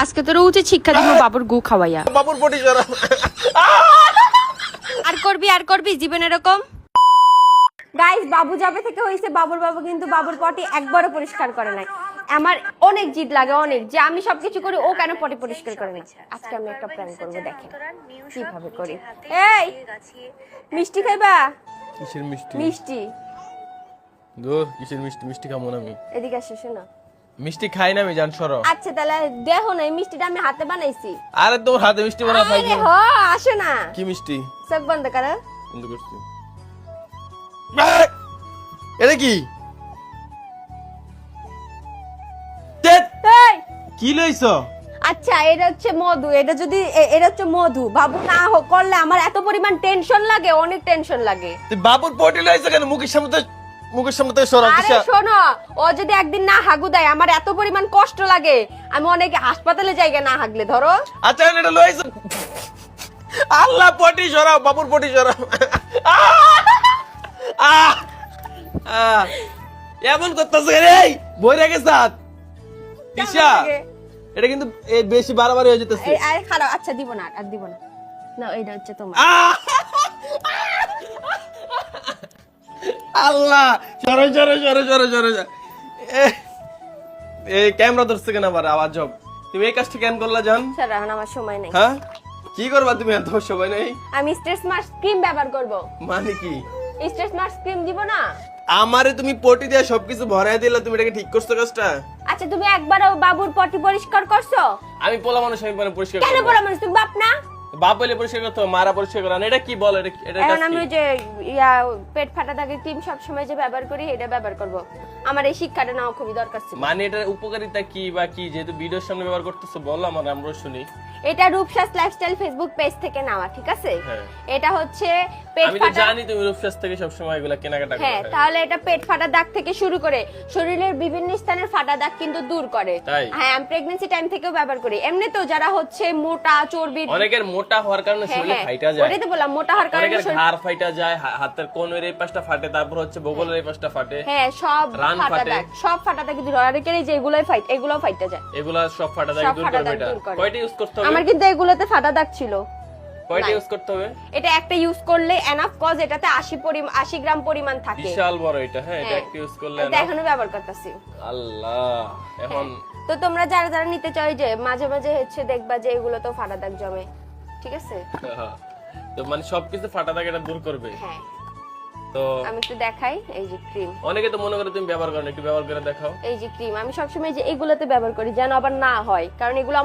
আজকে তোর উচিত শিক্ষা দিব বাবুর গু খাওয়াইয়া। বাবুর পটি জরা। আর করবি জীবন এরকম। গাইস, বাবু যাবে থেকে হইছে বাবুর বাবু কিন্তু বাবুর পটি একবারও পরিষ্কার করে নাই। আমার অনেক জিদ লাগে, অনেক, যে আমি সবকিছু করি ও কেন পটি পরিষ্কার করে না। আজকে আমি একটা প্ল্যান করব, দেখেন কিভাবে করি। এই মিষ্টি খাইবা? কিসের মিষ্টি? মিষ্টি গো, কিসের মিষ্টি? মিষ্টি খাবো না আমি। এদিকে আসো, শোনো। মিষ্টি খাই না আমি, জান সরো। আচ্ছা তাহলে দেখো না, এই মিষ্টিটা আমি হাতে বানাইছি। আরে তোমার হাতে মিষ্টি বানা খাই আরে হ, আসো না। কি মিষ্টি? চোখ বন্ধ করো। বন্ধ করছি। এটা কি? এই, কি লইছো? আচ্ছা এটা হচ্ছে মধু। এটা যদি এটা হচ্ছে মধু, বাবু না করলে আমার এত পরিমাণ টেনশন লাগে, অনেক টেনশন লাগে। তুই বাবুর পটি লইছো কেন? মুখের সামনে তো সরা আরে দিছা। শোনো, ও যদি একদিন না হাগু দেয় আমার এত পরিমাণ কষ্ট লাগে, আমি অনেক হাসপাতালে যাইগে না হাগলে। ধরো আচ্ছা এটা লইছো। আল্লাহ, পটি সরাও, বাবুর পটি সরাও। এমন করতেছে রে, বই রেখে সাথ ঈশা। এটা কিন্তু বেশি বাড়াবাড়ি হয়ে যেতেছে। আরে খারাপ, আচ্ছা দিব না, আর দিব না। না এটা হচ্ছে তোমার। আল্লাহ, সরো সরো সরো সরো সরো। এই ক্যামেরা ধরছে কেন আবার? আওয়াজ হোক। তুমি এই কাজটা কেন করলা জান? স্যার এখন আমার সময় নেই। হ্যাঁ, কি করবা তুমি? এত সময় নেই? আমি স্ট্রেস মাস্ক ক্রিম ব্যবহার করব। মানে কি? স্ট্রেস মাস্ক ক্রিম দিব না? আমারে তুমি পটি দিয়ে সবকিছু ভরায় দিলা, তুমি এটাকে ঠিক করছো কাজটা? আচ্ছা তুমি একবারও বাবুর পটি পরিষ্কার করছো? আমি পোলা মানুষ, আমি পরিষ্কার কেন করবো। বলা মানুষ, তুমি বাপ না? বাপ বলে পরিষ্কার করতে হবে, মারা পরিষ্কার করা না। এটা কি বল? এটা এখন আমি ওই যে পেট ফাটা থাকে ক্রিম সব সময় যে ব্যবহার করি, এটা ব্যবহার করব। আমার এই শিক্ষাটা নেওয়া খুবই দরকার ছিল। মানে এটার উপকারিতা কি বা কি, যেহেতু ভিডিওর সামনে ব্যবহার করতেছো বলো আমার, আমরা শুনি। এটা রূপসাস লাইফস্টাইল ফেসবুক পেজ থেকে নেওয়া, ঠিক আছে? হ্যাঁ। এটা হচ্ছে পেট আমি তো ফাটা। জানি তুমি রূপসাস থেকে সব সময় এগুলা কেনাকাটা করো। হ্যাঁ, তাহলে এটা পেট ফাটা দাগ থেকে শুরু করে শরীরের বিভিন্ন স্থানের ফাটা দাগ কিন্তু দূর করে। তাই? হ্যাঁ, আমি প্রেগন্যান্সি টাইম থেকেও ব্যবহার করি। এমনি তো যারা হচ্ছে মোটা চর্বি, অনেকের মোটা হওয়ার কারণে হ্যাঁ শরীরে হ্যাঁ ফাইটা যায়। ওটাই তো বললাম, মোটা হওয়ার কারণে অনেকের শরীর- ঘাড় ফাইটা যায়, হাতের কোণের এই পাশটা ফাটে, তারপর হচ্ছে বগলের এই পাশটা ফাটে। হ্যাঁ সব রান ফাটা ফাটে। দাগ, সব ফাটা দাগ দূর হয়। অনেকের এই যে এগুলোই ফাইট, এগুলোও ফাইটা যায়। এগুলা সব ফাটা দাগ সব দূর ফাটা করবে। দাগ এটা দূর করে। কয়টা ইউজ করতে হবে? আমার কিন্তু এগুলোতে ফাটা দাগ ছিল। কয়টা নাই। ইউজ করতে হবে? এটা একটা ইউজ করলে এনাফ, কজ এটাতে 80 গ্রাম পরিমাণ থাকে। বিশাল বড় এটা। হ্যাঁ, এটা হ্যাঁ। একটা ইউজ করলে এটা না। এখনো ব্যবহার করতেছি। আল্লাহ, এখন তো তোমরা যারা যারা নিতে চাও, যে মাঝে মাঝে হচ্ছে দেখবা যে এগুলো তো ফাটা দাগ জমে, ঠিক আছে? তো মানে সবকিছু ফাটা দাগ এটা দূর করবে। হ্যাঁ, তো আমি একটু দেখাই। এই যে ক্রিম, অনেকে তো মনে করে তুমি ব্যবহার করো না, একটু ব্যবহার করে দেখাও। এই যে ক্রিম আমি সবসময় যে এগুলোতে ব্যবহার করি, যেন আবার না হয়, কারণ এগুলো